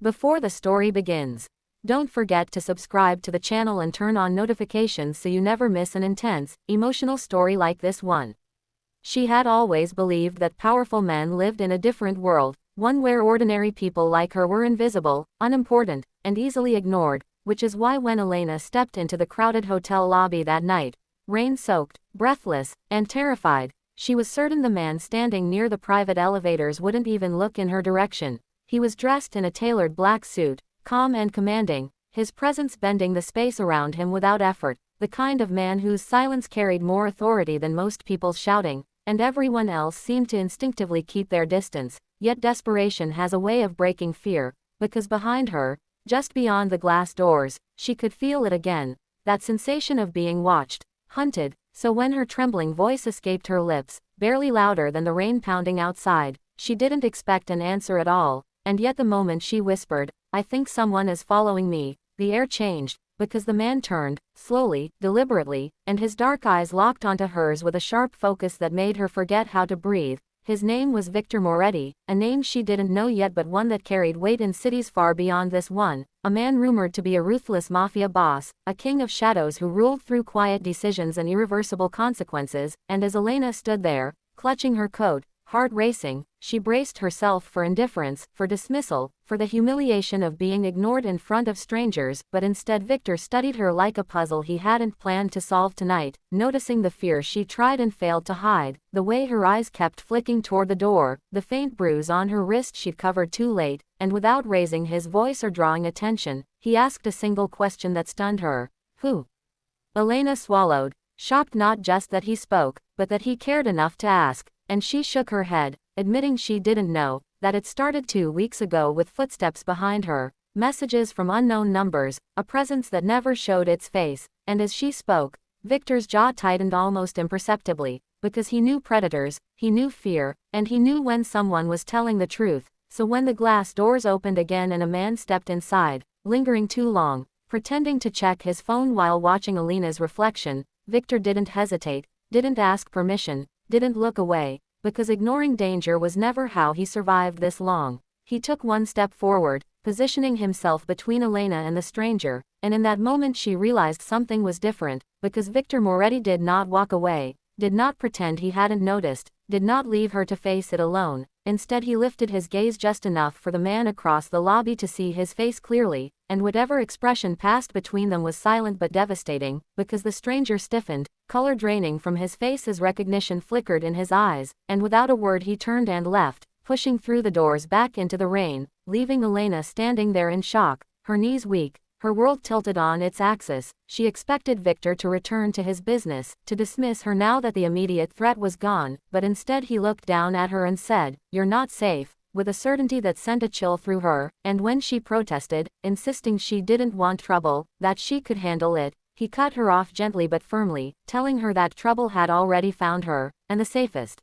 Before the story begins, don't forget to subscribe to the channel and turn on notifications so you never miss an intense, emotional story like this one. She had always believed that powerful men lived in a different world, one where ordinary people like her were invisible, unimportant, and easily ignored, which is why when Elena stepped into the crowded hotel lobby that night, rain-soaked, breathless, and terrified, she was certain the man standing near the private elevators wouldn't even look in her direction. He was dressed in a tailored black suit, calm and commanding, his presence bending the space around him without effort, the kind of man whose silence carried more authority than most people's shouting, and everyone else seemed to instinctively keep their distance. Yet desperation has a way of breaking fear, because behind her, just beyond the glass doors, she could feel it again, that sensation of being watched, hunted. So when her trembling voice escaped her lips, barely louder than the rain pounding outside, she didn't expect an answer at all. And yet the moment she whispered, "I think someone is following me," the air changed, because the man turned, slowly, deliberately, and his dark eyes locked onto hers with a sharp focus that made her forget how to breathe. His name was Victor Moretti, a name she didn't know yet but one that carried weight in cities far beyond this one, a man rumored to be a ruthless mafia boss, a king of shadows who ruled through quiet decisions and irreversible consequences. And as Elena stood there, clutching her coat, heart racing, she braced herself for indifference, for dismissal, for the humiliation of being ignored in front of strangers. But instead Victor studied her like a puzzle he hadn't planned to solve tonight, noticing the fear she tried and failed to hide, the way her eyes kept flicking toward the door, the faint bruise on her wrist she'd covered too late, and without raising his voice or drawing attention, he asked a single question that stunned her. "Who?" Elena swallowed, shocked not just that he spoke, but that he cared enough to ask. And she shook her head, admitting she didn't know, that it started 2 weeks ago with footsteps behind her, messages from unknown numbers, a presence that never showed its face. And as she spoke, Victor's jaw tightened almost imperceptibly, because he knew predators, he knew fear, and he knew when someone was telling the truth. So when the glass doors opened again and a man stepped inside, lingering too long, pretending to check his phone while watching Elena's reflection, Victor didn't hesitate, didn't ask permission, didn't look away, because ignoring danger was never how he survived this long. He took one step forward, positioning himself between Elena and the stranger, and in that moment she realized something was different, because Victor Moretti did not walk away, did not pretend he hadn't noticed, did not leave her to face it alone. Instead he lifted his gaze just enough for the man across the lobby to see his face clearly, and whatever expression passed between them was silent but devastating, because the stranger stiffened, color draining from his face as recognition flickered in his eyes, and without a word he turned and left, pushing through the doors back into the rain, leaving Elena standing there in shock, her knees weak, her world tilted on its axis. She expected Victor to return to his business, to dismiss her now that the immediate threat was gone, but instead he looked down at her and said, "You're not safe," with a certainty that sent a chill through her. And when she protested, insisting she didn't want trouble, that she could handle it, he cut her off gently but firmly, telling her that trouble had already found her, and the safest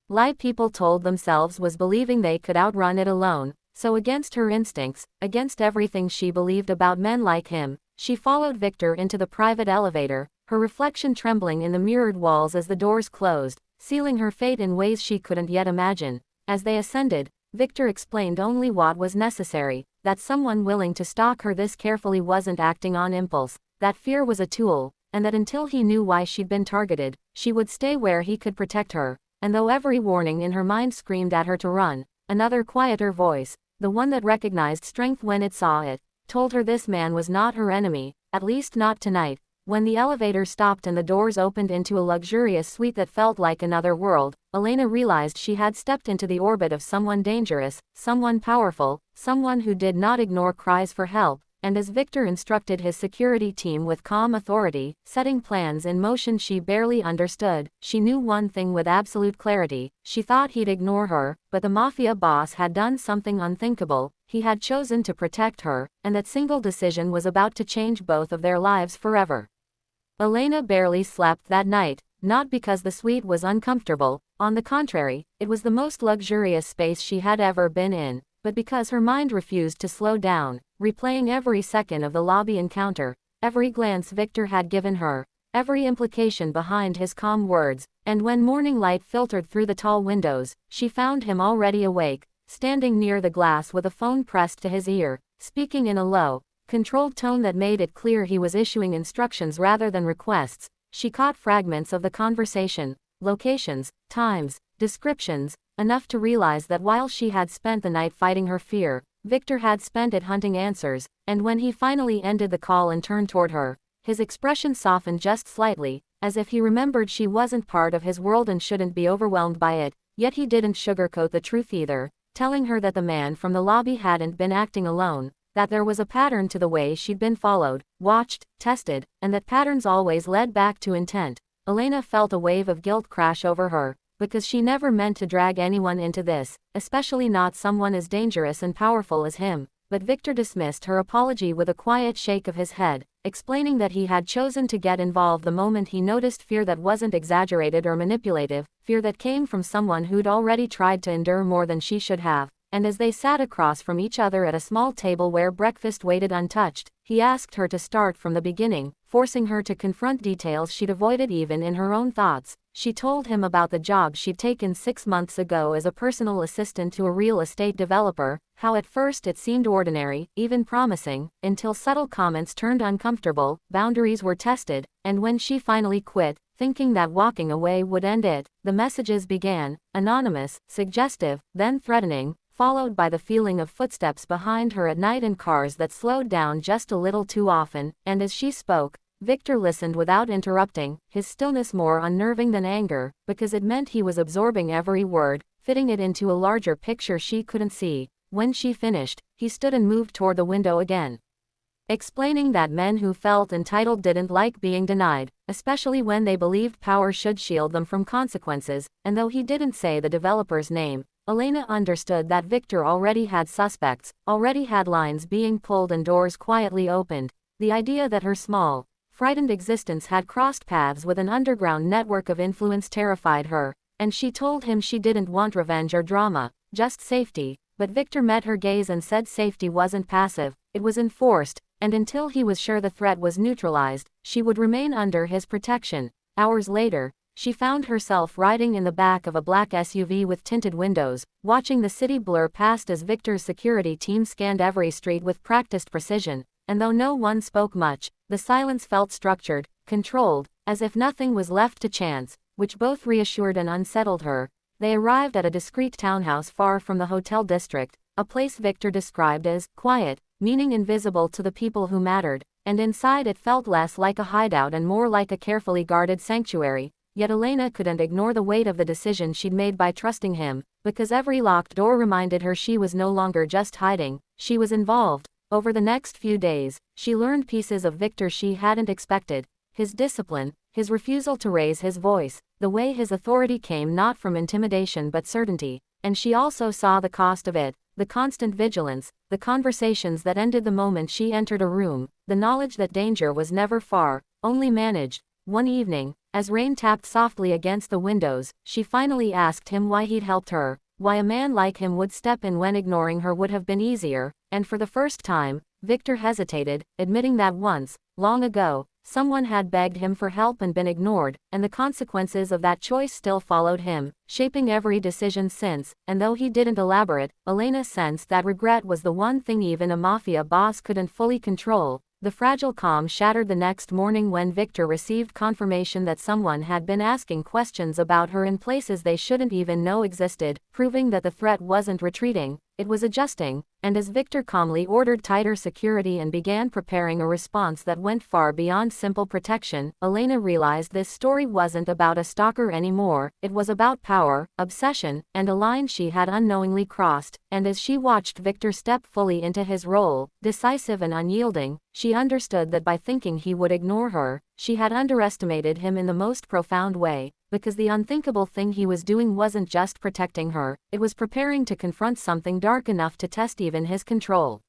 lie people told themselves was believing they could outrun it alone. So against her instincts, against everything she believed about men like him, she followed Victor into the private elevator, her reflection trembling in the mirrored walls as the doors closed, sealing her fate in ways she couldn't yet imagine. As they ascended, Victor explained only what was necessary, that someone willing to stalk her this carefully wasn't acting on impulse, that fear was a tool, and that until he knew why she'd been targeted, she would stay where he could protect her. And though every warning in her mind screamed at her to run, another quieter voice, the one that recognized strength when it saw it, told her this man was not her enemy, at least not tonight. When the elevator stopped and the doors opened into a luxurious suite that felt like another world, Elena realized she had stepped into the orbit of someone dangerous, someone powerful, someone who did not ignore cries for help. And as Victor instructed his security team with calm authority, setting plans in motion she barely understood, she knew one thing with absolute clarity: she thought he'd ignore her, but the mafia boss had done something unthinkable. He had chosen to protect her, and that single decision was about to change both of their lives forever. Elena barely slept that night, not because the suite was uncomfortable, on the contrary, it was the most luxurious space she had ever been in, but because her mind refused to slow down, replaying every second of the lobby encounter, every glance Victor had given her, every implication behind his calm words. And when morning light filtered through the tall windows, she found him already awake, standing near the glass with a phone pressed to his ear, speaking in a low, controlled tone that made it clear he was issuing instructions rather than requests. She caught fragments of the conversation, locations, times, descriptions, enough to realize that while she had spent the night fighting her fear, Victor had spent it hunting answers, and when he finally ended the call and turned toward her, his expression softened just slightly, as if he remembered she wasn't part of his world and shouldn't be overwhelmed by it, yet he didn't sugarcoat the truth either, telling her that the man from the lobby hadn't been acting alone, that there was a pattern to the way she'd been followed, watched, tested, and that patterns always led back to intent. Elena felt a wave of guilt crash over her, because she never meant to drag anyone into this, especially not someone as dangerous and powerful as him. But Victor dismissed her apology with a quiet shake of his head, explaining that he had chosen to get involved the moment he noticed fear that wasn't exaggerated or manipulative, fear that came from someone who'd already tried to endure more than she should have. And as they sat across from each other at a small table where breakfast waited untouched, he asked her to start from the beginning, forcing her to confront details she'd avoided even in her own thoughts. She told him about the job she'd taken 6 months ago as a personal assistant to a real estate developer, how at first it seemed ordinary, even promising, until subtle comments turned uncomfortable, boundaries were tested, and when she finally quit, thinking that walking away would end it, the messages began, anonymous, suggestive, then threatening, followed by the feeling of footsteps behind her at night and cars that slowed down just a little too often, and as she spoke, Victor listened without interrupting, his stillness more unnerving than anger, because it meant he was absorbing every word, fitting it into a larger picture she couldn't see. When she finished, he stood and moved toward the window again, explaining that men who felt entitled didn't like being denied, especially when they believed power should shield them from consequences, and though he didn't say the developer's name, Elena understood that Victor already had suspects, already had lines being pulled and doors quietly opened. The idea that her small, frightened existence had crossed paths with an underground network of influence terrified her, and she told him she didn't want revenge or drama, just safety. But Victor met her gaze and said safety wasn't passive, it was enforced, and until he was sure the threat was neutralized, she would remain under his protection. Hours later, she found herself riding in the back of a black SUV with tinted windows, watching the city blur past as Victor's security team scanned every street with practiced precision, and though no one spoke much, the silence felt structured, controlled, as if nothing was left to chance, which both reassured and unsettled her. They arrived at a discreet townhouse far from the hotel district, a place Victor described as quiet, meaning invisible to the people who mattered, and inside it felt less like a hideout and more like a carefully guarded sanctuary. Yet Elena couldn't ignore the weight of the decision she'd made by trusting him, because every locked door reminded her she was no longer just hiding, she was involved. Over the next few days, she learned pieces of Victor she hadn't expected: his discipline, his refusal to raise his voice, the way his authority came not from intimidation but certainty, and she also saw the cost of it, the constant vigilance, the conversations that ended the moment she entered a room, the knowledge that danger was never far, only managed. One evening, as rain tapped softly against the windows, she finally asked him why he'd helped her, why a man like him would step in when ignoring her would have been easier, and for the first time, Victor hesitated, admitting that once, long ago, someone had begged him for help and been ignored, and the consequences of that choice still followed him, shaping every decision since. And though he didn't elaborate, Elena sensed that regret was the one thing even a mafia boss couldn't fully control. The fragile calm shattered the next morning when Victor received confirmation that someone had been asking questions about her in places they shouldn't even know existed, proving that the threat wasn't retreating, it was adjusting. And as Victor calmly ordered tighter security and began preparing a response that went far beyond simple protection, Elena realized this story wasn't about a stalker anymore, it was about power, obsession, and a line she had unknowingly crossed. And as she watched Victor step fully into his role, decisive and unyielding, she understood that by thinking he would ignore her, she had underestimated him in the most profound way, because the unthinkable thing he was doing wasn't just protecting her, it was preparing to confront something dark enough to test even his control.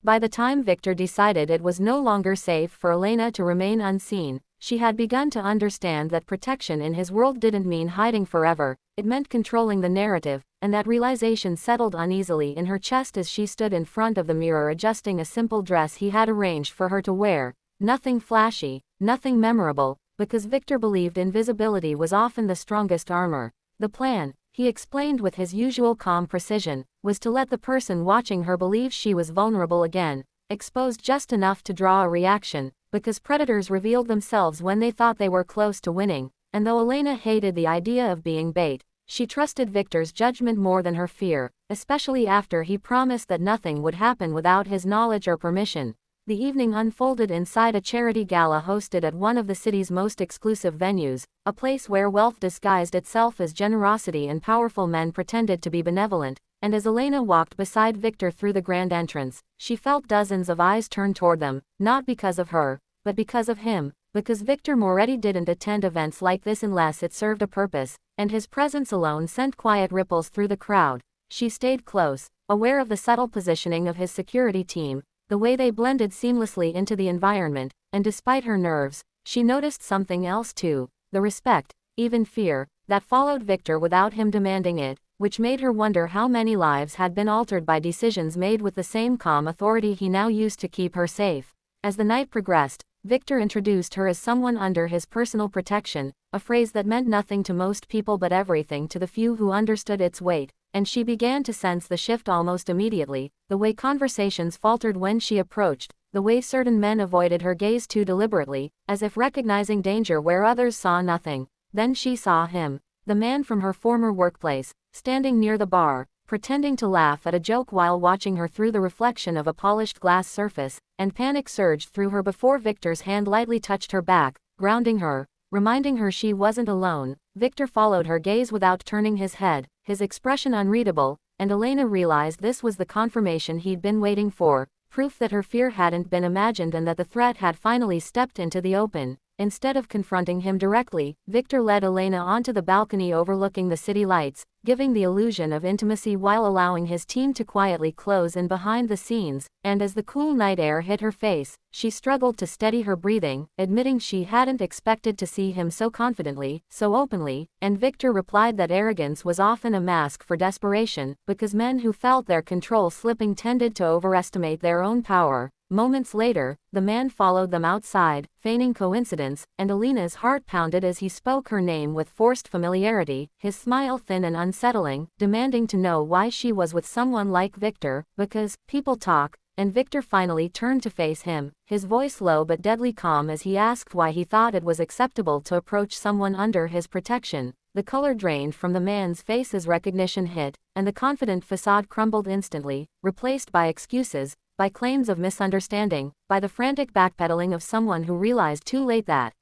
By the time Victor decided it was no longer safe for Elena to remain unseen, she had begun to understand that protection in his world didn't mean hiding forever, it meant controlling the narrative, and that realization settled uneasily in her chest as she stood in front of the mirror adjusting a simple dress he had arranged for her to wear. Nothing flashy, nothing memorable, because Victor believed invisibility was often the strongest armor. The plan, he explained with his usual calm precision, was to let the person watching her believe she was vulnerable again, exposed just enough to draw a reaction, because predators revealed themselves when they thought they were close to winning, and though Elena hated the idea of being bait, she trusted Victor's judgment more than her fear, especially after he promised that nothing would happen without his knowledge or permission. The evening unfolded inside a charity gala hosted at one of the city's most exclusive venues, a place where wealth disguised itself as generosity and powerful men pretended to be benevolent, and as Elena walked beside Victor through the grand entrance, she felt dozens of eyes turn toward them, not because of her, but because of him, because Victor Moretti didn't attend events like this unless it served a purpose, and his presence alone sent quiet ripples through the crowd. She stayed close, aware of the subtle positioning of his security team, the way they blended seamlessly into the environment, and despite her nerves, she noticed something else too, the respect, even fear, that followed Victor without him demanding it, which made her wonder how many lives had been altered by decisions made with the same calm authority he now used to keep her safe. As the night progressed, Victor introduced her as someone under his personal protection, a phrase that meant nothing to most people but everything to the few who understood its weight, and she began to sense the shift almost immediately, the way conversations faltered when she approached, the way certain men avoided her gaze too deliberately, as if recognizing danger where others saw nothing. Then she saw him, the man from her former workplace, standing near the bar, pretending to laugh at a joke while watching her through the reflection of a polished glass surface, and panic surged through her before Victor's hand lightly touched her back, grounding her, reminding her she wasn't alone. Victor followed her gaze without turning his head, his expression unreadable, and Elena realized this was the confirmation he'd been waiting for, proof that her fear hadn't been imagined and that the threat had finally stepped into the open. Instead of confronting him directly, Victor led Elena onto the balcony overlooking the city lights, giving the illusion of intimacy while allowing his team to quietly close in behind the scenes, and as the cool night air hit her face, she struggled to steady her breathing, admitting she hadn't expected to see him so confidently, so openly, and Victor replied that arrogance was often a mask for desperation, because men who felt their control slipping tended to overestimate their own power. Moments later, the man followed them outside, feigning coincidence, and Elena's heart pounded as he spoke her name with forced familiarity, his smile thin and unsettling, demanding to know why she was with someone like Victor, because people talk, and Victor finally turned to face him, his voice low but deadly calm as he asked why he thought it was acceptable to approach someone under his protection. The color drained from the man's face as recognition hit, and the confident facade crumbled instantly, replaced by excuses, by claims of misunderstanding, by the frantic backpedaling of someone who realized too late that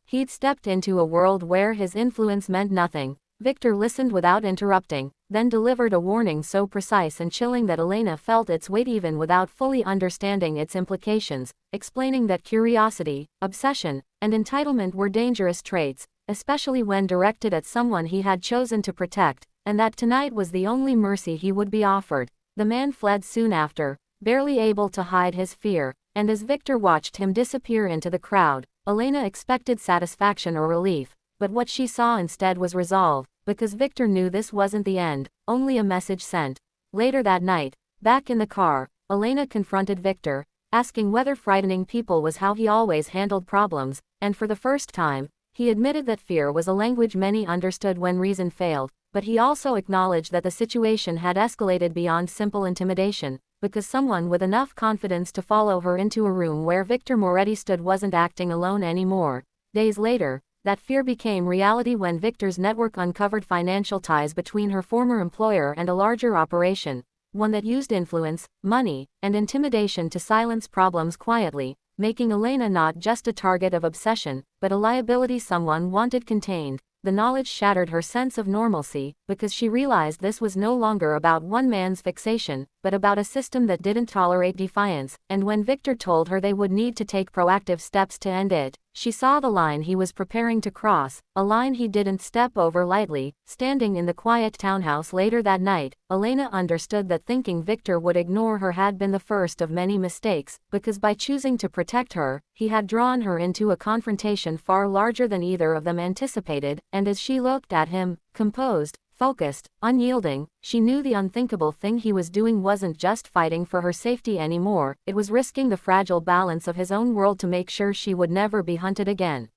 he'd stepped into a world where his influence meant nothing. Victor listened without interrupting, then delivered a warning so precise and chilling that Elena felt its weight even without fully understanding its implications, explaining that curiosity, obsession, and entitlement were dangerous traits, especially when directed at someone he had chosen to protect, and that tonight was the only mercy he would be offered. The man fled soon after, barely able to hide his fear, and as Victor watched him disappear into the crowd, Elena expected satisfaction or relief, but what she saw instead was resolve, because Victor knew this wasn't the end, only a message sent. Later that night, back in the car, Elena confronted Victor, asking whether frightening people was how he always handled problems, and for the first time, he admitted that fear was a language many understood when reason failed, but he also acknowledged that the situation had escalated beyond simple intimidation, because someone with enough confidence to follow her into a room where Victor Moretti stood wasn't acting alone anymore. Days later, that fear became reality when Victor's network uncovered financial ties between her former employer and a larger operation, one that used influence, money, and intimidation to silence problems quietly, making Elena not just a target of obsession, but a liability someone wanted contained. The knowledge shattered her sense of normalcy, because she realized this was no longer about one man's fixation, but about a system that didn't tolerate defiance, and when Victor told her they would need to take proactive steps to end it, she saw the line he was preparing to cross, a line he didn't step over lightly. Standing in the quiet townhouse later that night, Elena understood that thinking Victor would ignore her had been the first of many mistakes, because by choosing to protect her, he had drawn her into a confrontation far larger than either of them anticipated, and as she looked at him, composed, focused, unyielding, she knew the unthinkable thing he was doing wasn't just fighting for her safety anymore, it was risking the fragile balance of his own world to make sure she would never be hunted again.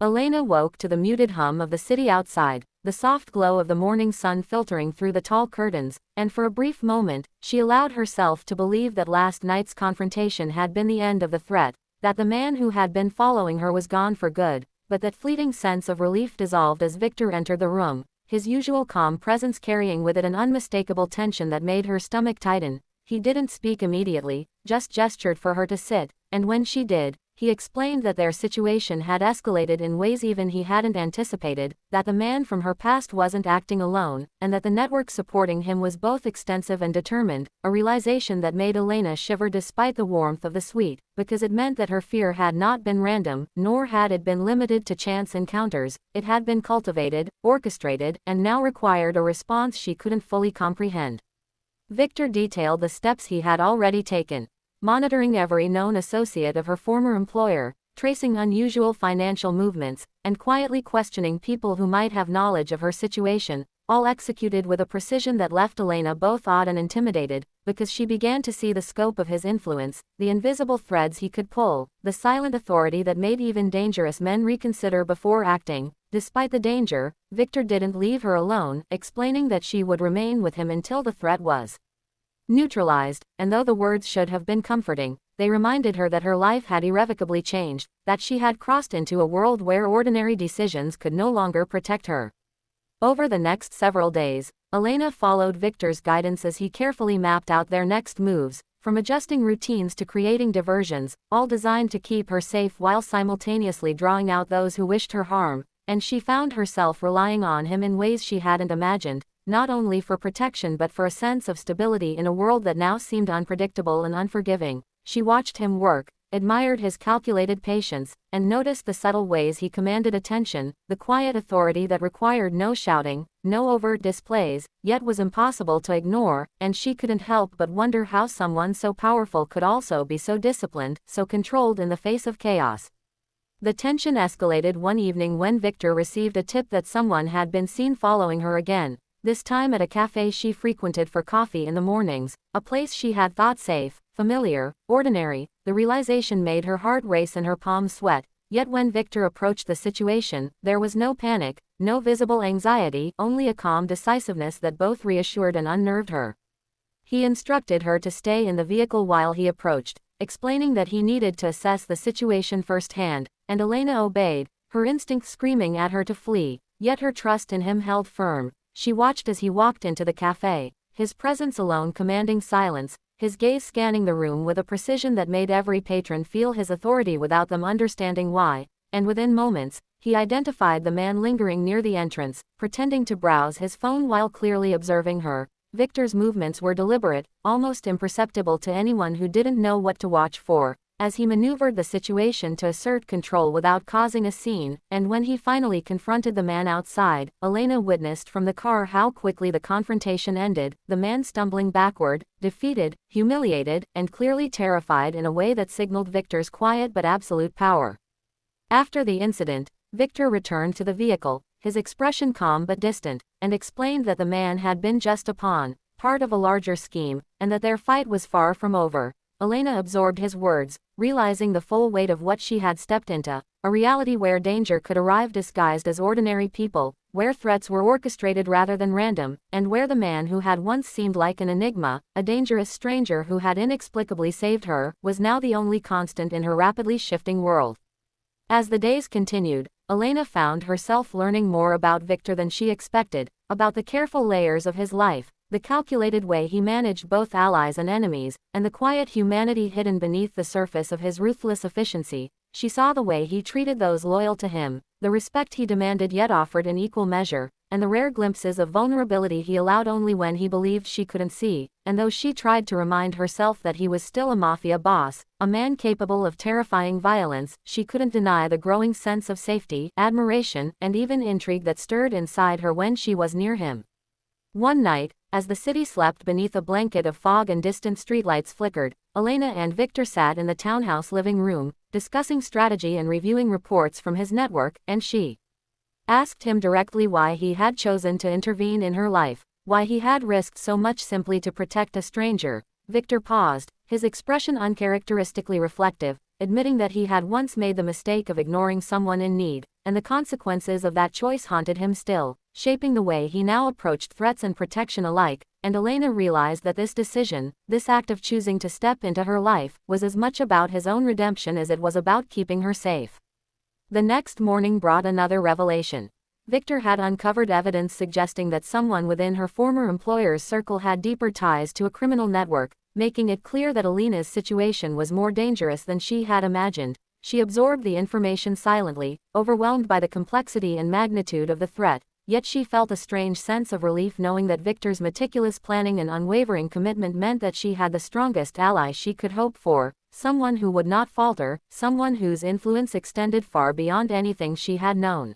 Elena woke to the muted hum of the city outside, the soft glow of the morning sun filtering through the tall curtains, and for a brief moment, she allowed herself to believe that last night's confrontation had been the end of the threat, that the man who had been following her was gone for good, but that fleeting sense of relief dissolved as Victor entered the room, his usual calm presence carrying with it an unmistakable tension that made her stomach tighten. He didn't speak immediately, just gestured for her to sit, and when she did, he explained that their situation had escalated in ways even he hadn't anticipated, that the man from her past wasn't acting alone, and that the network supporting him was both extensive and determined, a realization that made Elena shiver despite the warmth of the suite, because it meant that her fear had not been random, nor had it been limited to chance encounters, it had been cultivated, orchestrated, and now required a response she couldn't fully comprehend. Victor detailed the steps he had already taken, monitoring every known associate of her former employer, tracing unusual financial movements, and quietly questioning people who might have knowledge of her situation, all executed with a precision that left Elena both awed and intimidated, because she began to see the scope of his influence, the invisible threads he could pull, the silent authority that made even dangerous men reconsider before acting. Despite the danger, Victor didn't leave her alone, explaining that she would remain with him until the threat was neutralized, and though the words should have been comforting, they reminded her that her life had irrevocably changed, that she had crossed into a world where ordinary decisions could no longer protect her. Over the next several days, Elena followed Victor's guidance as he carefully mapped out their next moves, from adjusting routines to creating diversions, all designed to keep her safe while simultaneously drawing out those who wished her harm, and she found herself relying on him in ways she hadn't imagined, not only for protection but for a sense of stability in a world that now seemed unpredictable and unforgiving. She watched him work, admired his calculated patience, and noticed the subtle ways he commanded attention, the quiet authority that required no shouting, no overt displays, yet was impossible to ignore, and she couldn't help but wonder how someone so powerful could also be so disciplined, so controlled in the face of chaos. The tension escalated one evening when Victor received a tip that someone had been seen following her again, this time at a cafe she frequented for coffee in the mornings, a place she had thought safe, familiar, ordinary. The realization made her heart race and her palms sweat, yet when Victor approached the situation, there was no panic, no visible anxiety, only a calm decisiveness that both reassured and unnerved her. He instructed her to stay in the vehicle while he approached, explaining that he needed to assess the situation firsthand, and Elena obeyed, her instinct screaming at her to flee, yet her trust in him held firm. She watched as he walked into the cafe, his presence alone commanding silence, his gaze scanning the room with a precision that made every patron feel his authority without them understanding why, and within moments, he identified the man lingering near the entrance, pretending to browse his phone while clearly observing her. Victor's movements were deliberate, almost imperceptible to anyone who didn't know what to watch for, as he maneuvered the situation to assert control without causing a scene, and when he finally confronted the man outside, Elena witnessed from the car how quickly the confrontation ended, the man stumbling backward, defeated, humiliated, and clearly terrified in a way that signaled Victor's quiet but absolute power. After the incident, Victor returned to the vehicle, his expression calm but distant, and explained that the man had been just a pawn, part of a larger scheme, and that their fight was far from over. Elena absorbed his words, realizing the full weight of what she had stepped into, a reality where danger could arrive disguised as ordinary people, where threats were orchestrated rather than random, and where the man who had once seemed like an enigma, a dangerous stranger who had inexplicably saved her, was now the only constant in her rapidly shifting world. As the days continued, Elena found herself learning more about Victor than she expected, about the careful layers of his life, the calculated way he managed both allies and enemies, and the quiet humanity hidden beneath the surface of his ruthless efficiency. She saw the way he treated those loyal to him, the respect he demanded yet offered in equal measure, and the rare glimpses of vulnerability he allowed only when he believed she couldn't see, and though she tried to remind herself that he was still a mafia boss, a man capable of terrifying violence, she couldn't deny the growing sense of safety, admiration, and even intrigue that stirred inside her when she was near him. One night, as the city slept beneath a blanket of fog and distant streetlights flickered, Elena and Victor sat in the townhouse living room, discussing strategy and reviewing reports from his network, and she asked him directly why he had chosen to intervene in her life, why he had risked so much simply to protect a stranger. Victor paused, his expression uncharacteristically reflective, admitting that he had once made the mistake of ignoring someone in need, and the consequences of that choice haunted him still. shaping the way he now approached threats and protection alike, and Elena realized that this decision, this act of choosing to step into her life, was as much about his own redemption as it was about keeping her safe. The next morning brought another revelation. Victor had uncovered evidence suggesting that someone within her former employer's circle had deeper ties to a criminal network, making it clear that Elena's situation was more dangerous than she had imagined. She absorbed the information silently, overwhelmed by the complexity and magnitude of the threat, yet she felt a strange sense of relief knowing that Victor's meticulous planning and unwavering commitment meant that she had the strongest ally she could hope for, someone who would not falter, someone whose influence extended far beyond anything she had known.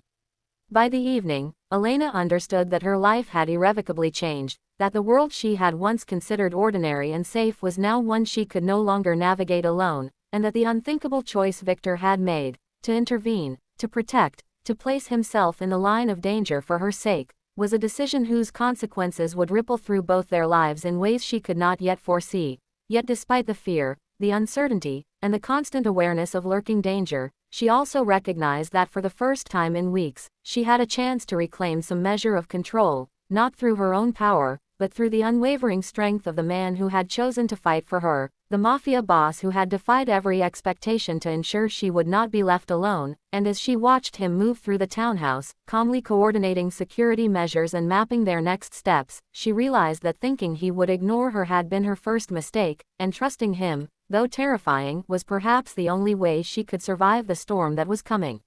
By the evening, Elena understood that her life had irrevocably changed, that the world she had once considered ordinary and safe was now one she could no longer navigate alone, and that the unthinkable choice Victor had made, to intervene, to protect, to place himself in the line of danger for her sake, was a decision whose consequences would ripple through both their lives in ways she could not yet foresee. Yet despite the fear, the uncertainty, and the constant awareness of lurking danger, she also recognized that for the first time in weeks, she had a chance to reclaim some measure of control, not through her own power, but through the unwavering strength of the man who had chosen to fight for her, the Mafia boss who had defied every expectation to ensure she would not be left alone. And as she watched him move through the townhouse, calmly coordinating security measures and mapping their next steps, she realized that thinking he would ignore her had been her first mistake, and trusting him, though terrifying, was perhaps the only way she could survive the storm that was coming.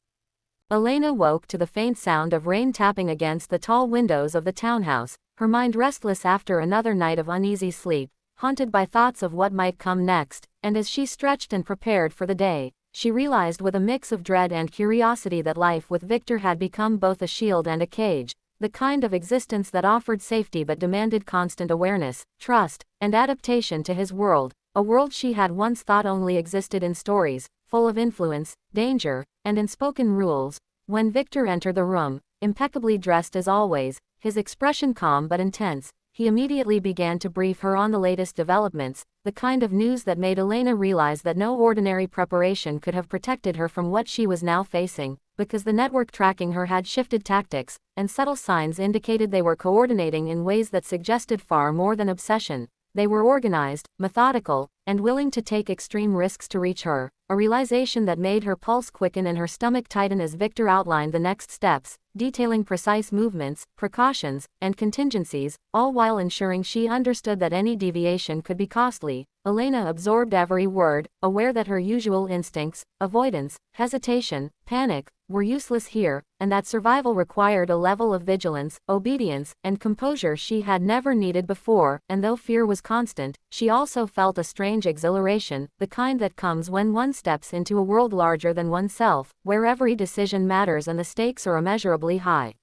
Elena woke to the faint sound of rain tapping against the tall windows of the townhouse, her mind restless after another night of uneasy sleep, haunted by thoughts of what might come next, and as she stretched and prepared for the day, she realized with a mix of dread and curiosity that life with Victor had become both a shield and a cage, the kind of existence that offered safety but demanded constant awareness, trust, and adaptation to his world, a world she had once thought only existed in stories, full of influence, danger, and unspoken rules. When Victor entered the room, impeccably dressed as always, his expression calm but intense, he immediately began to brief her on the latest developments, the kind of news that made Elena realize that no ordinary preparation could have protected her from what she was now facing, because the network tracking her had shifted tactics, and subtle signs indicated they were coordinating in ways that suggested far more than obsession. They were organized, methodical, and willing to take extreme risks to reach her, a realization that made her pulse quicken and her stomach tighten as Victor outlined the next steps, detailing precise movements, precautions, and contingencies, all while ensuring she understood that any deviation could be costly. Elena absorbed every word, aware that her usual instincts, avoidance, hesitation, panic, were useless here, and that survival required a level of vigilance, obedience, and composure she had never needed before. And though fear was constant, she also felt a strange exhilaration, the kind that comes when one steps into a world larger than oneself, where every decision matters and the stakes are immeasurably high.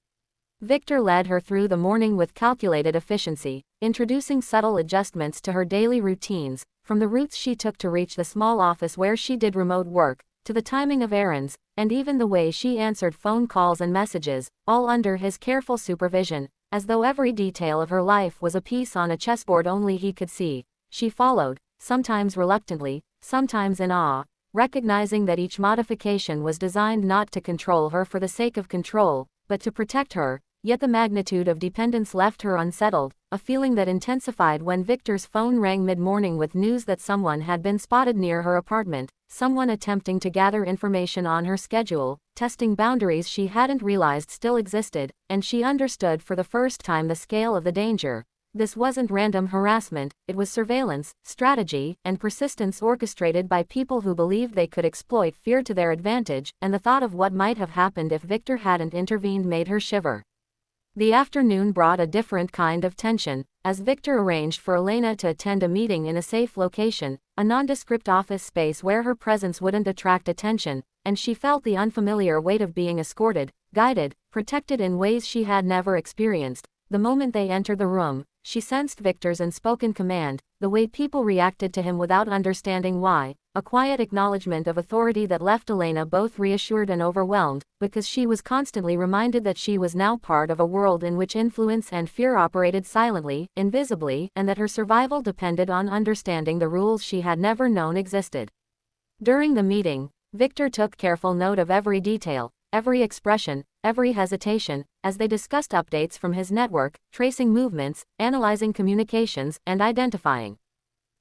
Victor led her through the morning with calculated efficiency, introducing subtle adjustments to her daily routines, from the routes she took to reach the small office where she did remote work, to the timing of errands, and even the way she answered phone calls and messages, all under his careful supervision, as though every detail of her life was a piece on a chessboard only he could see. She followed, sometimes reluctantly, sometimes in awe, recognizing that each modification was designed not to control her for the sake of control, but to protect her. Yet the magnitude of dependence left her unsettled, a feeling that intensified when Victor's phone rang mid-morning with news that someone had been spotted near her apartment, someone attempting to gather information on her schedule, testing boundaries she hadn't realized still existed, and she understood for the first time the scale of the danger. This wasn't random harassment, it was surveillance, strategy, and persistence orchestrated by people who believed they could exploit fear to their advantage, and the thought of what might have happened if Victor hadn't intervened made her shiver. The afternoon brought a different kind of tension, as Victor arranged for Elena to attend a meeting in a safe location, a nondescript office space where her presence wouldn't attract attention, and she felt the unfamiliar weight of being escorted, guided, protected in ways she had never experienced. The moment they entered the room, she sensed Victor's unspoken command, the way people reacted to him without understanding why, a quiet acknowledgement of authority that left Elena both reassured and overwhelmed, because she was constantly reminded that she was now part of a world in which influence and fear operated silently, invisibly, and that her survival depended on understanding the rules she had never known existed. During the meeting, Victor took careful note of every detail, every expression, every hesitation, as they discussed updates from his network, tracing movements, analyzing communications, and identifying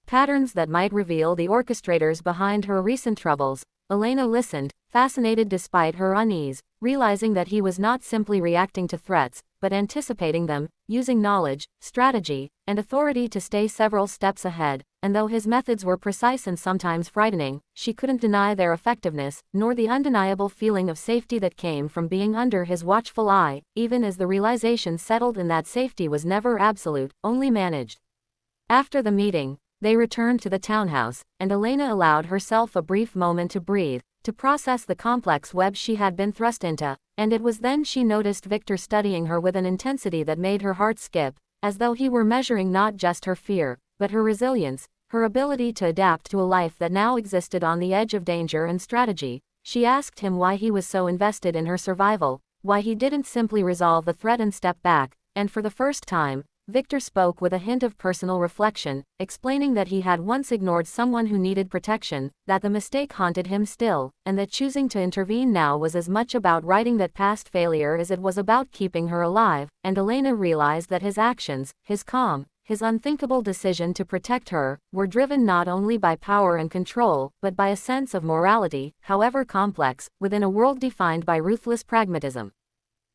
patterns that might reveal the orchestrators behind her recent troubles. Elena listened, fascinated despite her unease, realizing that he was not simply reacting to threats, but anticipating them, using knowledge, strategy, and authority to stay several steps ahead. And though his methods were precise and sometimes frightening, she couldn't deny their effectiveness, nor the undeniable feeling of safety that came from being under his watchful eye, even as the realization settled in that safety was never absolute, only managed. After the meeting, they returned to the townhouse, and Elena allowed herself a brief moment to breathe, to process the complex web she had been thrust into, and it was then she noticed Victor studying her with an intensity that made her heart skip, as though he were measuring not just her fear, but her resilience, her ability to adapt to a life that now existed on the edge of danger and strategy. She asked him why he was so invested in her survival, why he didn't simply resolve the threat and step back, and for the first time, Victor spoke with a hint of personal reflection, explaining that he had once ignored someone who needed protection, that the mistake haunted him still, and that choosing to intervene now was as much about righting that past failure as it was about keeping her alive. And Elena realized that his actions, his calm, his unthinkable decision to protect her, were driven not only by power and control, but by a sense of morality, however complex, within a world defined by ruthless pragmatism.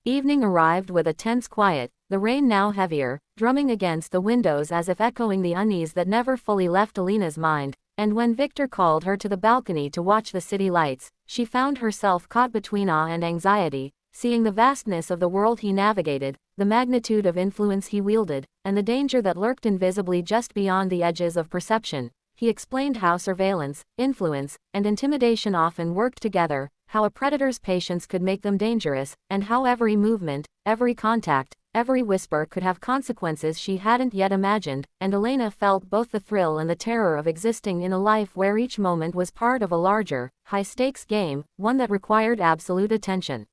Evening arrived with a tense quiet, the rain now heavier, drumming against the windows as if echoing the unease that never fully left Elena's mind, and when Victor called her to the balcony to watch the city lights, she found herself caught between awe and anxiety, seeing the vastness of the world he navigated, the magnitude of influence he wielded, and the danger that lurked invisibly just beyond the edges of perception. He explained how surveillance, influence, and intimidation often worked together, how a predator's patience could make them dangerous, and how every movement, every contact, every whisper could have consequences she hadn't yet imagined. And Elena felt both the thrill and the terror of existing in a life where each moment was part of a larger, high-stakes game, one that required absolute attention.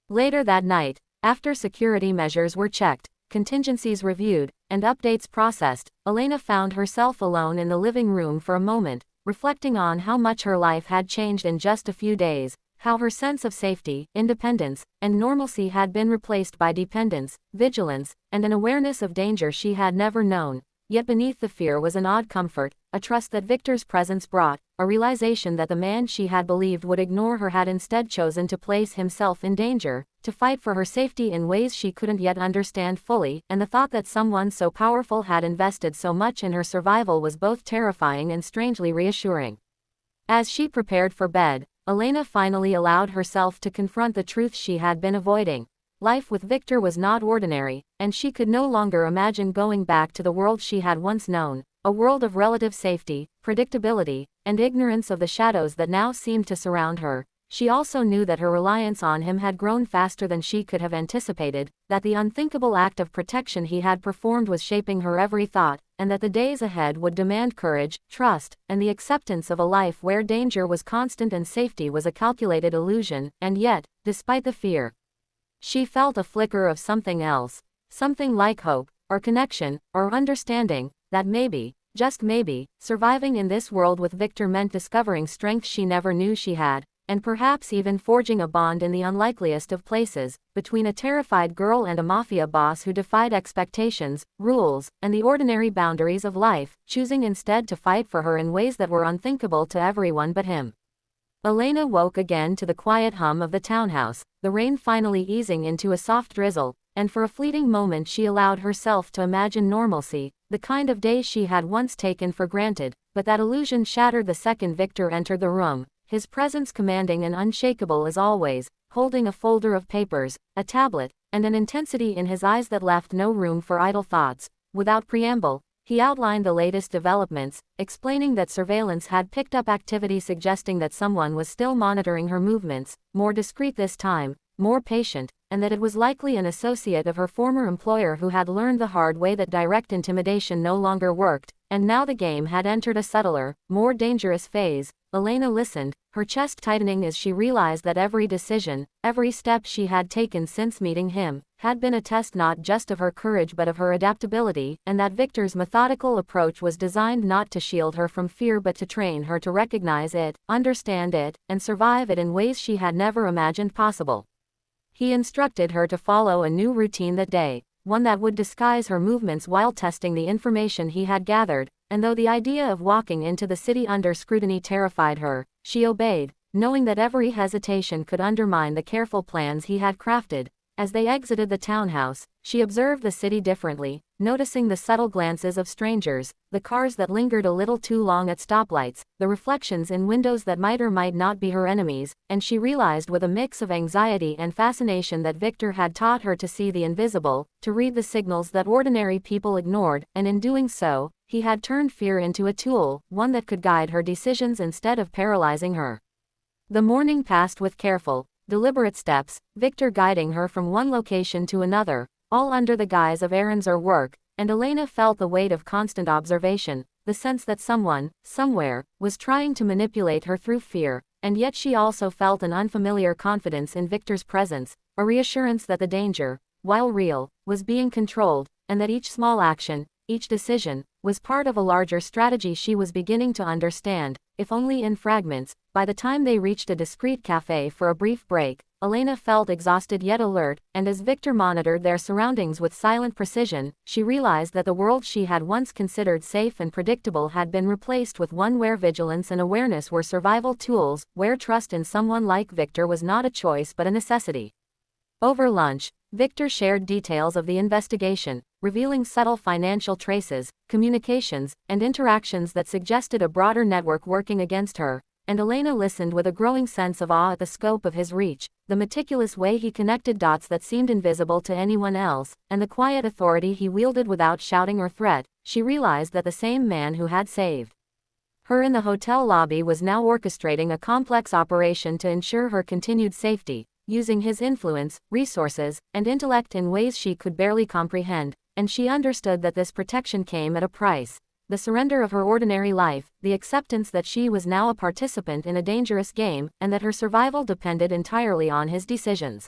Later that night, after security measures were checked, contingencies reviewed, and updates processed, Elena found herself alone in the living room for a moment, reflecting on how much her life had changed in just a few days, how her sense of safety, independence, and normalcy had been replaced by dependence, vigilance, and an awareness of danger she had never known. Yet beneath the fear was an odd comfort, a trust that Victor's presence brought, a realization that the man she had believed would ignore her had instead chosen to place himself in danger, to fight for her safety in ways she couldn't yet understand fully, and the thought that someone so powerful had invested so much in her survival was both terrifying and strangely reassuring. As she prepared for bed, Elena finally allowed herself to confront the truth she had been avoiding. Life with Victor was not ordinary, and she could no longer imagine going back to the world she had once known, a world of relative safety, predictability, and ignorance of the shadows that now seemed to surround her. She also knew that her reliance on him had grown faster than she could have anticipated, that the unthinkable act of protection he had performed was shaping her every thought, and that the days ahead would demand courage, trust, and the acceptance of a life where danger was constant and safety was a calculated illusion. And yet, despite the fear, she felt a flicker of something else, something like hope, or connection, or understanding, that maybe, just maybe, surviving in this world with Victor meant discovering strength she never knew she had, and perhaps even forging a bond in the unlikeliest of places, between a terrified girl and a mafia boss who defied expectations, rules, and the ordinary boundaries of life, choosing instead to fight for her in ways that were unthinkable to everyone but him. Elena woke again to the quiet hum of the townhouse, the rain finally easing into a soft drizzle, and for a fleeting moment she allowed herself to imagine normalcy, the kind of day she had once taken for granted, but that illusion shattered the second Victor entered the room, his presence commanding and unshakable as always, holding a folder of papers, a tablet, and an intensity in his eyes that left no room for idle thoughts. Without preamble, he outlined the latest developments, explaining that surveillance had picked up activity suggesting that someone was still monitoring her movements, more discreet this time, more patient, and that it was likely an associate of her former employer who had learned the hard way that direct intimidation no longer worked, and now the game had entered a subtler, more dangerous phase. Elena listened, her chest tightening as she realized that every decision, every step she had taken since meeting him, had been a test not just of her courage but of her adaptability, and that Victor's methodical approach was designed not to shield her from fear but to train her to recognize it, understand it, and survive it in ways she had never imagined possible. He instructed her to follow a new routine that day, one that would disguise her movements while testing the information he had gathered, and though the idea of walking into the city under scrutiny terrified her, she obeyed, knowing that every hesitation could undermine the careful plans he had crafted. As they exited the townhouse, she observed the city differently, noticing the subtle glances of strangers, the cars that lingered a little too long at stoplights, the reflections in windows that might or might not be her enemies, and she realized with a mix of anxiety and fascination that Victor had taught her to see the invisible, to read the signals that ordinary people ignored, and in doing so, he had turned fear into a tool, one that could guide her decisions instead of paralyzing her. The morning passed with careful, deliberate steps, Victor guiding her from one location to another, all under the guise of errands or work, and Elena felt the weight of constant observation, the sense that someone, somewhere, was trying to manipulate her through fear, and yet she also felt an unfamiliar confidence in Victor's presence, a reassurance that the danger, while real, was being controlled, and that each small action, each decision, was part of a larger strategy she was beginning to understand, if only in fragments. By the time they reached a discreet cafe for a brief break, Elena felt exhausted yet alert, and as Victor monitored their surroundings with silent precision, she realized that the world she had once considered safe and predictable had been replaced with one where vigilance and awareness were survival tools, where trust in someone like Victor was not a choice but a necessity. Over lunch, Victor shared details of the investigation, revealing subtle financial traces, communications, and interactions that suggested a broader network working against her, and Elena listened with a growing sense of awe at the scope of his reach, the meticulous way he connected dots that seemed invisible to anyone else, and the quiet authority he wielded without shouting or threat. She realized that the same man who had saved her in the hotel lobby was now orchestrating a complex operation to ensure her continued safety, using his influence, resources, and intellect in ways she could barely comprehend, and she understood that this protection came at a price. The surrender of her ordinary life, the acceptance that she was now a participant in a dangerous game, and that her survival depended entirely on his decisions.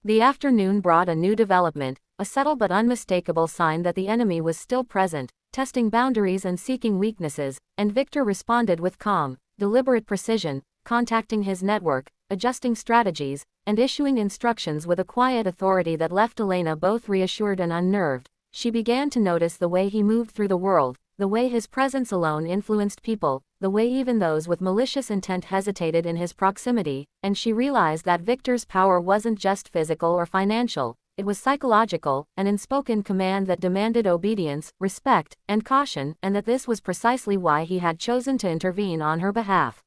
The afternoon brought a new development, a subtle but unmistakable sign that the enemy was still present, testing boundaries and seeking weaknesses, and Victor responded with calm, deliberate precision, contacting his network, adjusting strategies, and issuing instructions with a quiet authority that left Elena both reassured and unnerved. She began to notice the way he moved through the world, the way his presence alone influenced people, the way even those with malicious intent hesitated in his proximity, and she realized that Victor's power wasn't just physical or financial, it was psychological, an unspoken command that demanded obedience, respect, and caution, and that this was precisely why he had chosen to intervene on her behalf.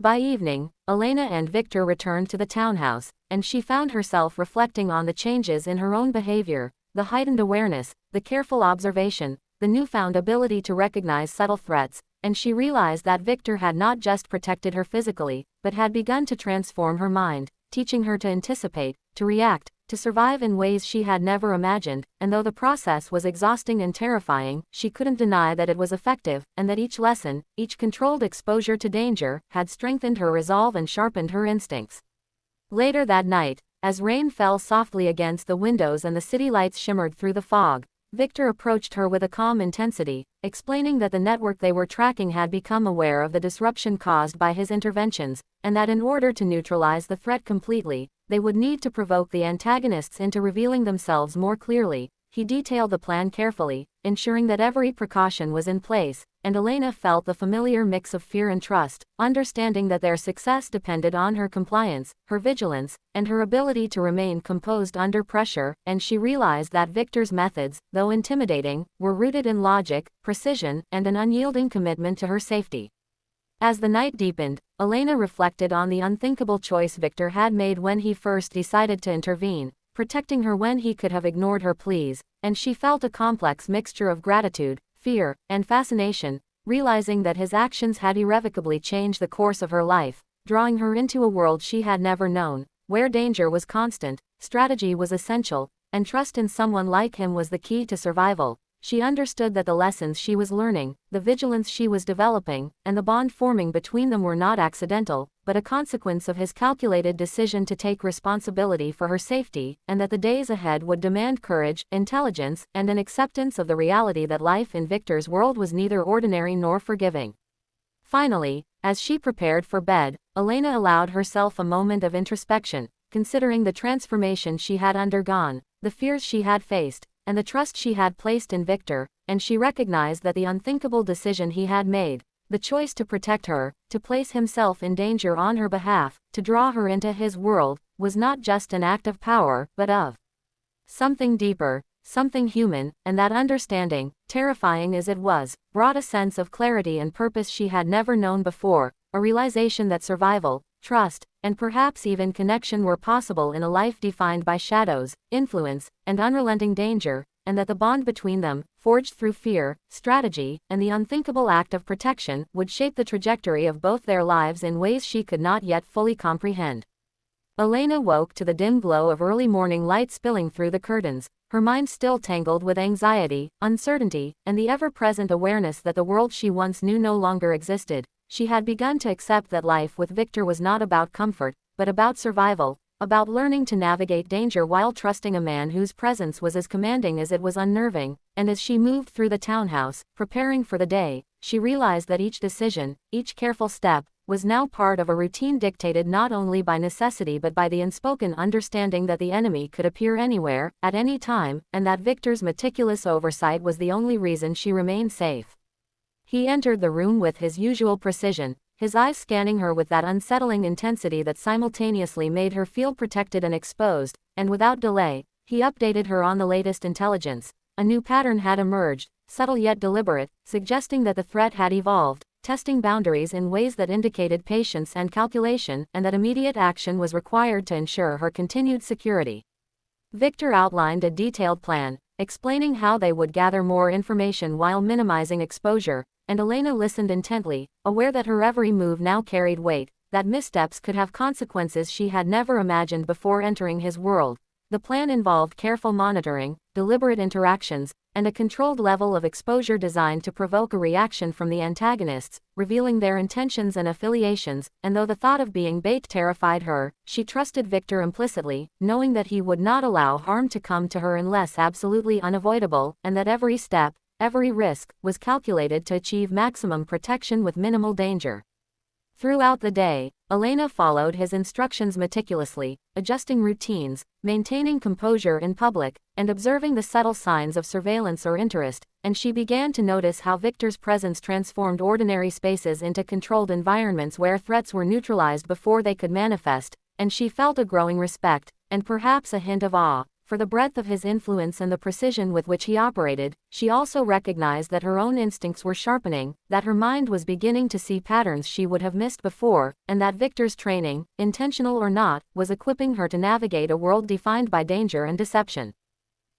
By evening, Elena and Victor returned to the townhouse, and she found herself reflecting on the changes in her own behavior, the heightened awareness, the careful observation, the newfound ability to recognize subtle threats, and she realized that Victor had not just protected her physically, but had begun to transform her mind, teaching her to anticipate, to react, to survive in ways she had never imagined, and though the process was exhausting and terrifying, she couldn't deny that it was effective, and that each lesson, each controlled exposure to danger, had strengthened her resolve and sharpened her instincts. Later that night, as rain fell softly against the windows and the city lights shimmered through the fog, Victor approached her with a calm intensity, explaining that the network they were tracking had become aware of the disruption caused by his interventions, and that in order to neutralize the threat completely, they would need to provoke the antagonists into revealing themselves more clearly. He detailed the plan carefully, ensuring that every precaution was in place, and Elena felt the familiar mix of fear and trust, understanding that their success depended on her compliance, her vigilance, and her ability to remain composed under pressure, and she realized that Victor's methods, though intimidating, were rooted in logic, precision, and an unyielding commitment to her safety. As the night deepened, Elena reflected on the unthinkable choice Victor had made when he first decided to intervene, protecting her when he could have ignored her pleas, and she felt a complex mixture of gratitude, fear, and fascination, realizing that his actions had irrevocably changed the course of her life, drawing her into a world she had never known, where danger was constant, strategy was essential, and trust in someone like him was the key to survival. She understood that the lessons she was learning, the vigilance she was developing, and the bond forming between them were not accidental, but a consequence of his calculated decision to take responsibility for her safety, and that the days ahead would demand courage, intelligence, and an acceptance of the reality that life in Victor's world was neither ordinary nor forgiving. Finally, as she prepared for bed, Elena allowed herself a moment of introspection, considering the transformation she had undergone, the fears she had faced, and the trust she had placed in Victor, and she recognized that the unthinkable decision he had made, the choice to protect her, to place himself in danger on her behalf, to draw her into his world, was not just an act of power, but of something deeper, something human, and that understanding, terrifying as it was, brought a sense of clarity and purpose she had never known before, a realization that survival, trust, and perhaps even connection were possible in a life defined by shadows, influence, and unrelenting danger, and that the bond between them, forged through fear, strategy, and the unthinkable act of protection, would shape the trajectory of both their lives in ways she could not yet fully comprehend. Elena woke to the dim glow of early morning light spilling through the curtains, her mind still tangled with anxiety, uncertainty, and the ever-present awareness that the world she once knew no longer existed. She had begun to accept that life with Victor was not about comfort, but about survival, about learning to navigate danger while trusting a man whose presence was as commanding as it was unnerving, and as she moved through the townhouse, preparing for the day, she realized that each decision, each careful step, was now part of a routine dictated not only by necessity but by the unspoken understanding that the enemy could appear anywhere, at any time, and that Victor's meticulous oversight was the only reason she remained safe. He entered the room with his usual precision, his eyes scanning her with that unsettling intensity that simultaneously made her feel protected and exposed, and without delay, he updated her on the latest intelligence. A new pattern had emerged, subtle yet deliberate, suggesting that the threat had evolved, testing boundaries in ways that indicated patience and calculation, and that immediate action was required to ensure her continued security. Victor outlined a detailed plan, explaining how they would gather more information while minimizing exposure, and Elena listened intently, aware that her every move now carried weight, that missteps could have consequences she had never imagined before entering his world. The plan involved careful monitoring, deliberate interactions, and a controlled level of exposure designed to provoke a reaction from the antagonists, revealing their intentions and affiliations, and though the thought of being bait terrified her, she trusted Victor implicitly, knowing that he would not allow harm to come to her unless absolutely unavoidable, and that every step, every risk, was calculated to achieve maximum protection with minimal danger. Throughout the day, Elena followed his instructions meticulously, adjusting routines, maintaining composure in public, and observing the subtle signs of surveillance or interest, and she began to notice how Victor's presence transformed ordinary spaces into controlled environments where threats were neutralized before they could manifest, and she felt a growing respect, and perhaps a hint of awe, for the breadth of his influence and the precision with which he operated. She also recognized that her own instincts were sharpening, that her mind was beginning to see patterns she would have missed before, and that Victor's training, intentional or not, was equipping her to navigate a world defined by danger and deception.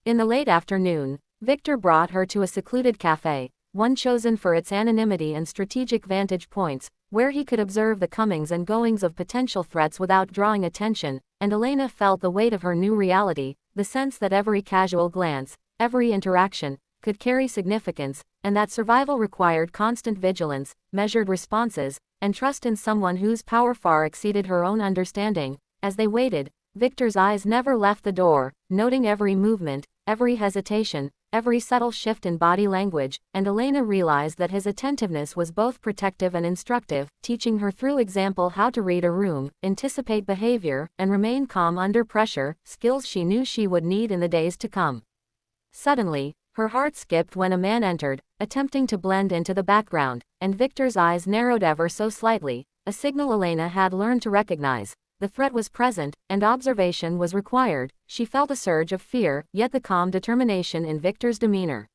In the late afternoon, Victor brought her to a secluded cafe, one chosen for its anonymity and strategic vantage points, where he could observe the comings and goings of potential threats without drawing attention, and Elena felt the weight of her new reality, the sense that every casual glance, every interaction, could carry significance, and that survival required constant vigilance, measured responses, and trust in someone whose power far exceeded her own understanding. As they waited, Victor's eyes never left the door, noting every movement, every hesitation, every subtle shift in body language, and Elena realized that his attentiveness was both protective and instructive, teaching her through example how to read a room, anticipate behavior, and remain calm under pressure, skills she knew she would need in the days to come. Suddenly, her heart skipped when a man entered, attempting to blend into the background, and Victor's eyes narrowed ever so slightly, a signal Elena had learned to recognize. The threat was present, and observation was required. She felt a surge of fear, yet the calm determination in Victor's demeanor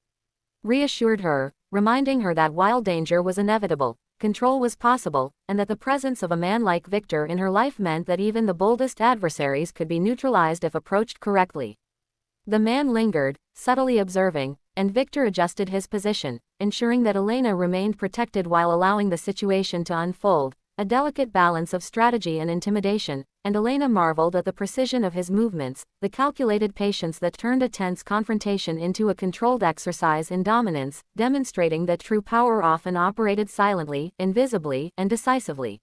reassured her, reminding her that while danger was inevitable, control was possible, and that the presence of a man like Victor in her life meant that even the boldest adversaries could be neutralized if approached correctly. The man lingered, subtly observing, and Victor adjusted his position, ensuring that Elena remained protected while allowing the situation to unfold. A delicate balance of strategy and intimidation, and Elena marveled at the precision of his movements, the calculated patience that turned a tense confrontation into a controlled exercise in dominance, demonstrating that true power often operated silently, invisibly, and decisively.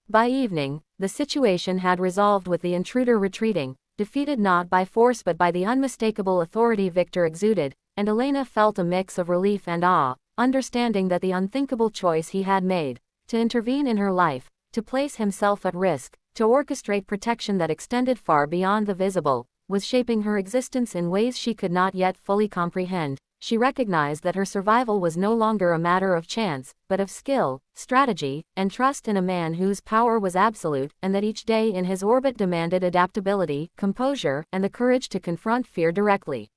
By evening, the situation had resolved with the intruder retreating, defeated not by force but by the unmistakable authority Victor exuded, and Elena felt a mix of relief and awe, understanding that the unthinkable choice he had made, to intervene in her life, to place himself at risk, to orchestrate protection that extended far beyond the visible, was shaping her existence in ways she could not yet fully comprehend. She recognized that her survival was no longer a matter of chance, but of skill, strategy, and trust in a man whose power was absolute, and that each day in his orbit demanded adaptability, composure, and the courage to confront fear directly.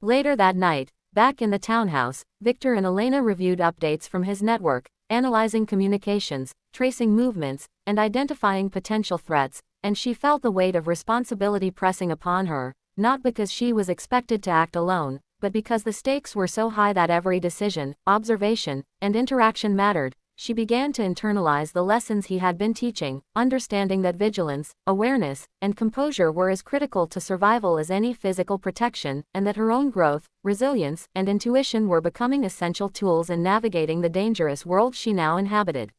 Later that night, back in the townhouse, Victor and Elena reviewed updates from his network, analyzing communications, tracing movements, and identifying potential threats, and she felt the weight of responsibility pressing upon her, not because she was expected to act alone, but because the stakes were so high that every decision, observation, and interaction mattered. She began to internalize the lessons he had been teaching, understanding that vigilance, awareness, and composure were as critical to survival as any physical protection, and that her own growth, resilience, and intuition were becoming essential tools in navigating the dangerous world she now inhabited.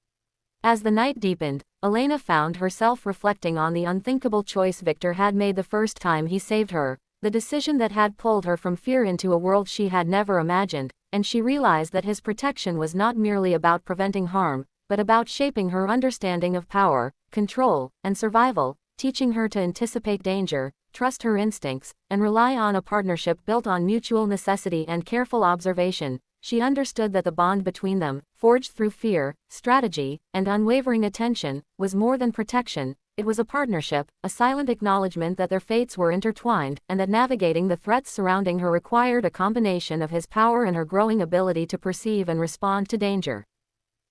As the night deepened, Elena found herself reflecting on the unthinkable choice Victor had made the first time he saved her, the decision that had pulled her from fear into a world she had never imagined, and she realized that his protection was not merely about preventing harm, but about shaping her understanding of power, control, and survival, teaching her to anticipate danger, trust her instincts, and rely on a partnership built on mutual necessity and careful observation. She understood that the bond between them, forged through fear, strategy, and unwavering attention, was more than protection. It was a partnership, a silent acknowledgement that their fates were intertwined, and that navigating the threats surrounding her required a combination of his power and her growing ability to perceive and respond to danger.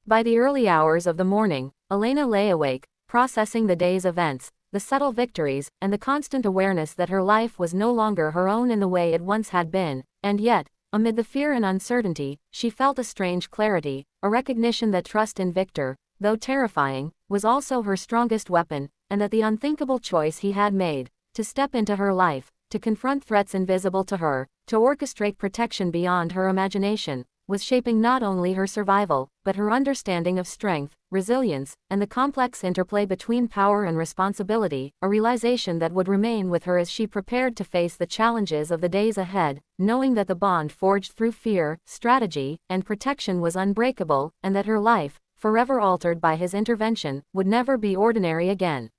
By the early hours of the morning, Elena lay awake, processing the day's events, the subtle victories, and the constant awareness that her life was no longer her own in the way it once had been, and yet, amid the fear and uncertainty, she felt a strange clarity, a recognition that trust in Victor, though terrifying, was also her strongest weapon, and that the unthinkable choice he had made, to step into her life, to confront threats invisible to her, to orchestrate protection beyond her imagination, was shaping not only her survival, but her understanding of strength, resilience, and the complex interplay between power and responsibility, a realization that would remain with her as she prepared to face the challenges of the days ahead, knowing that the bond forged through fear, strategy, and protection was unbreakable, and that her life, forever altered by his intervention, would never be ordinary again.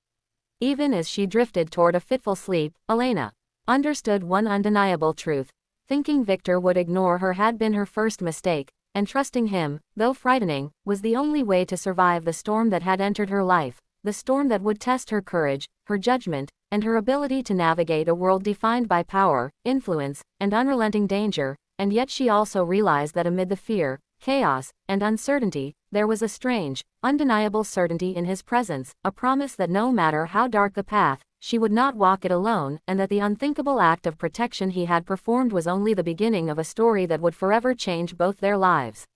Even as she drifted toward a fitful sleep, Elena understood one undeniable truth. Thinking Victor would ignore her had been her first mistake, and trusting him, though frightening, was the only way to survive the storm that had entered her life, the storm that would test her courage, her judgment, and her ability to navigate a world defined by power, influence, and unrelenting danger. And yet she also realized that amid the fear, chaos, and uncertainty, there was a strange, undeniable certainty in his presence, a promise that no matter how dark the path, she would not walk it alone, and that the unthinkable act of protection he had performed was only the beginning of a story that would forever change both their lives.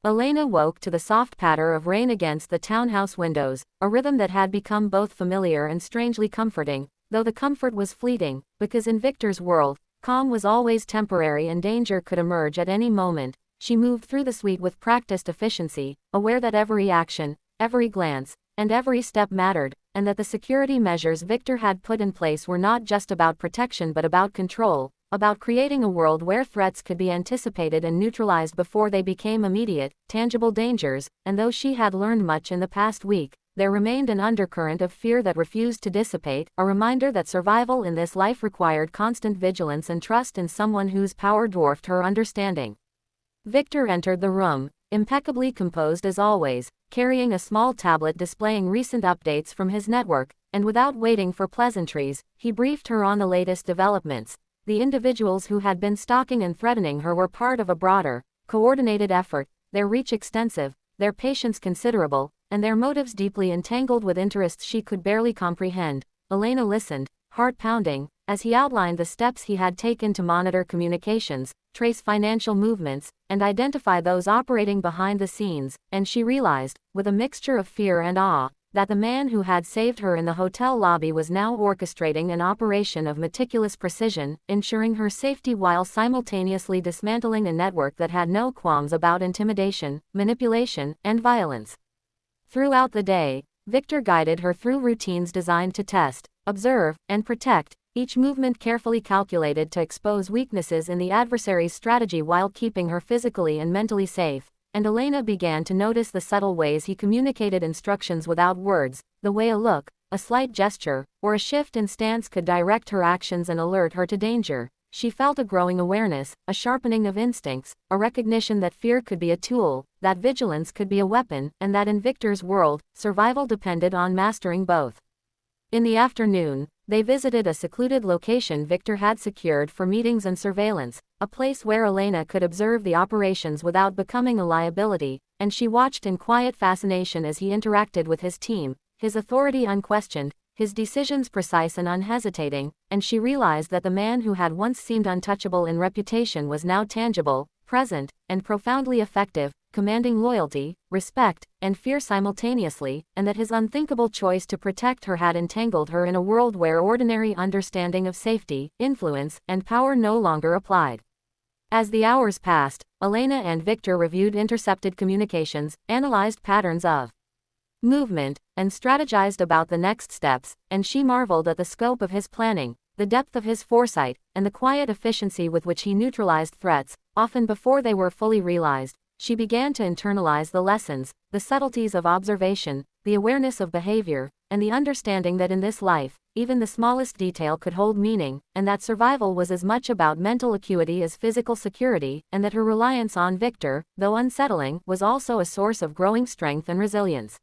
Elena woke to the soft patter of rain against the townhouse windows, a rhythm that had become both familiar and strangely comforting, though the comfort was fleeting, because in Victor's world, calm was always temporary and danger could emerge at any moment. She moved through the suite with practiced efficiency, aware that every action, every glance, and every step mattered, and that the security measures Victor had put in place were not just about protection but about control, about creating a world where threats could be anticipated and neutralized before they became immediate, tangible dangers. And though she had learned much in the past week, there remained an undercurrent of fear that refused to dissipate, a reminder that survival in this life required constant vigilance and trust in someone whose power dwarfed her understanding. Victor entered the room, impeccably composed as always, carrying a small tablet displaying recent updates from his network, and without waiting for pleasantries, he briefed her on the latest developments. The individuals who had been stalking and threatening her were part of a broader, coordinated effort, their reach extensive, their patience considerable, and their motives deeply entangled with interests she could barely comprehend. Elena listened, heart pounding, as he outlined the steps he had taken to monitor communications, trace financial movements, and identify those operating behind the scenes, and she realized, with a mixture of fear and awe, that the man who had saved her in the hotel lobby was now orchestrating an operation of meticulous precision, ensuring her safety while simultaneously dismantling a network that had no qualms about intimidation, manipulation, and violence. Throughout the day, Victor guided her through routines designed to test, observe, and protect, each movement carefully calculated to expose weaknesses in the adversary's strategy while keeping her physically and mentally safe. and Elena began to notice the subtle ways he communicated instructions without words, the way a look, a slight gesture, or a shift in stance could direct her actions and alert her to danger. She felt a growing awareness, a sharpening of instincts, a recognition that fear could be a tool, that vigilance could be a weapon, and that in Victor's world, survival depended on mastering both. In the afternoon, they visited a secluded location Victor had secured for meetings and surveillance, a place where Elena could observe the operations without becoming a liability, and she watched in quiet fascination as he interacted with his team, his authority unquestioned, his decisions precise and unhesitating, and she realized that the man who had once seemed untouchable in reputation was now tangible, present, and profoundly effective, commanding loyalty, respect, and fear simultaneously, and that his unthinkable choice to protect her had entangled her in a world where ordinary understanding of safety, influence, and power no longer applied. As the hours passed, Elena and Victor reviewed intercepted communications, analyzed patterns of movement, and strategized about the next steps, and she marveled at the scope of his planning, the depth of his foresight, and the quiet efficiency with which he neutralized threats, often before they were fully realized. She began to internalize the lessons, the subtleties of observation, the awareness of behavior, and the understanding that in this life, even the smallest detail could hold meaning, and that survival was as much about mental acuity as physical security, and that her reliance on Victor, though unsettling, was also a source of growing strength and resilience.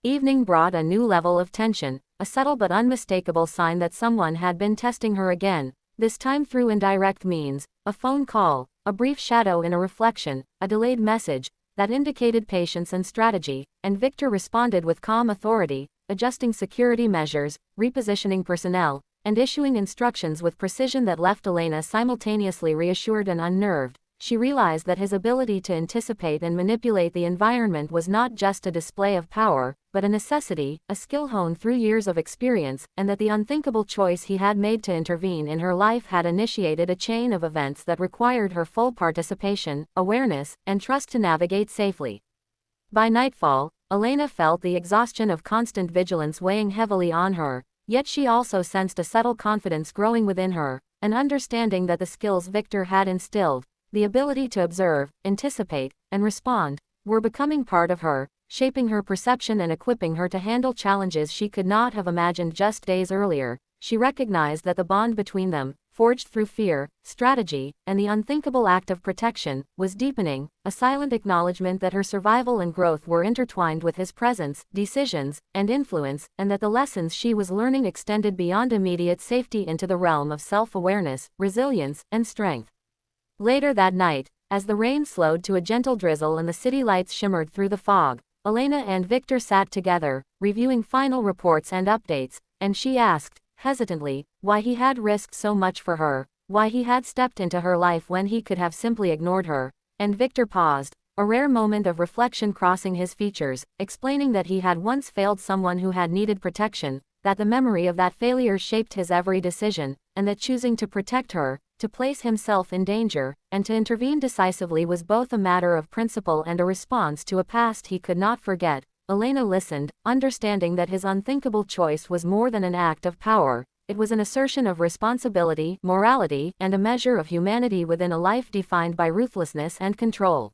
Evening brought a new level of tension, a subtle but unmistakable sign that someone had been testing her again, this time through indirect means, a phone call, a brief shadow in a reflection, a delayed message, that indicated patience and strategy, and Victor responded with calm authority, adjusting security measures, repositioning personnel, and issuing instructions with precision that left Elena simultaneously reassured and unnerved. She realized that his ability to anticipate and manipulate the environment was not just a display of power, but a necessity, a skill honed through years of experience, and that the unthinkable choice he had made to intervene in her life had initiated a chain of events that required her full participation, awareness, and trust to navigate safely. By nightfall, Elena felt the exhaustion of constant vigilance weighing heavily on her, yet she also sensed a subtle confidence growing within her, an understanding that the skills Victor had instilled, the ability to observe, anticipate, and respond, were becoming part of her, shaping her perception and equipping her to handle challenges she could not have imagined just days earlier. She recognized that the bond between them, forged through fear, strategy, and the unthinkable act of protection, was deepening, a silent acknowledgement that her survival and growth were intertwined with his presence, decisions, and influence, and that the lessons she was learning extended beyond immediate safety into the realm of self-awareness, resilience, and strength. Later that night, as the rain slowed to a gentle drizzle and the city lights shimmered through the fog, Elena and Victor sat together, reviewing final reports and updates, and she asked, hesitantly, why he had risked so much for her, why he had stepped into her life when he could have simply ignored her, and Victor paused, a rare moment of reflection crossing his features, explaining that he had once failed someone who had needed protection, that the memory of that failure shaped his every decision, and that choosing to protect her, to place himself in danger, and to intervene decisively was both a matter of principle and a response to a past he could not forget. Elena listened, understanding that his unthinkable choice was more than an act of power. It was an assertion of responsibility, morality, and a measure of humanity within a life defined by ruthlessness and control.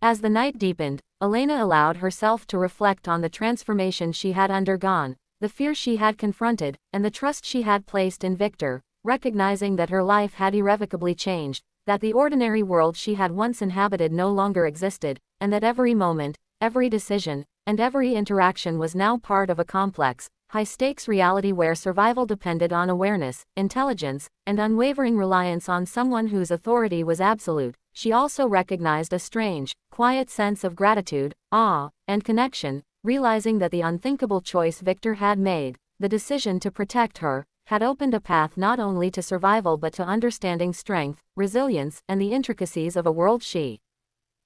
As the night deepened, Elena allowed herself to reflect on the transformation she had undergone, the fear she had confronted, and the trust she had placed in Victor, recognizing that her life had irrevocably changed, that the ordinary world she had once inhabited no longer existed, and that every moment, every decision, and every interaction was now part of a complex, high-stakes reality where survival depended on awareness, intelligence, and unwavering reliance on someone whose authority was absolute. She also recognized a strange, quiet sense of gratitude, awe, and connection, realizing that the unthinkable choice Victor had made, the decision to protect her, had opened a path not only to survival but to understanding strength, resilience, and the intricacies of a world she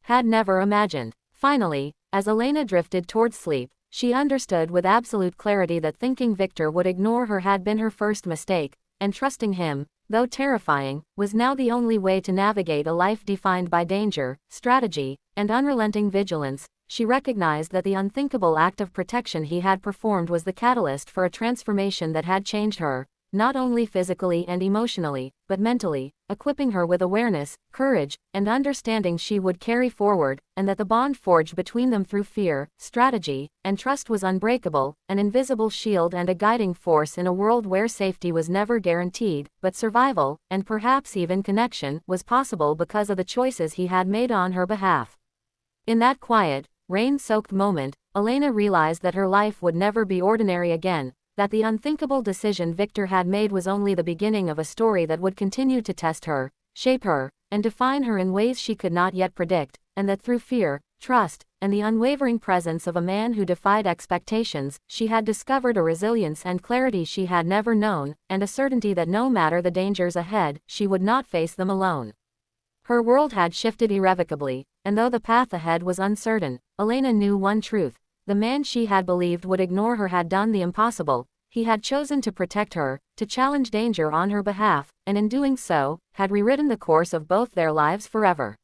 had never imagined. Finally, as Elena drifted towards sleep, she understood with absolute clarity that thinking Victor would ignore her had been her first mistake, and trusting him, though terrifying, was now the only way to navigate a life defined by danger, strategy, and unrelenting vigilance. She recognized that the unthinkable act of protection he had performed was the catalyst for a transformation that had changed her, not only physically and emotionally, but mentally, equipping her with awareness, courage, and understanding she would carry forward, and that the bond forged between them through fear, strategy, and trust was unbreakable, an invisible shield and a guiding force in a world where safety was never guaranteed, but survival, and perhaps even connection, was possible because of the choices he had made on her behalf. In that quiet, rain-soaked moment, Elena realized that her life would never be ordinary again, that the unthinkable decision Victor had made was only the beginning of a story that would continue to test her, shape her, and define her in ways she could not yet predict, and that through fear, trust, and the unwavering presence of a man who defied expectations, she had discovered a resilience and clarity she had never known, and a certainty that no matter the dangers ahead, she would not face them alone. Her world had shifted irrevocably, and though the path ahead was uncertain, Elena knew one truth. The man she had believed would ignore her had done the impossible. He had chosen to protect her, to challenge danger on her behalf, and in doing so, had rewritten the course of both their lives forever.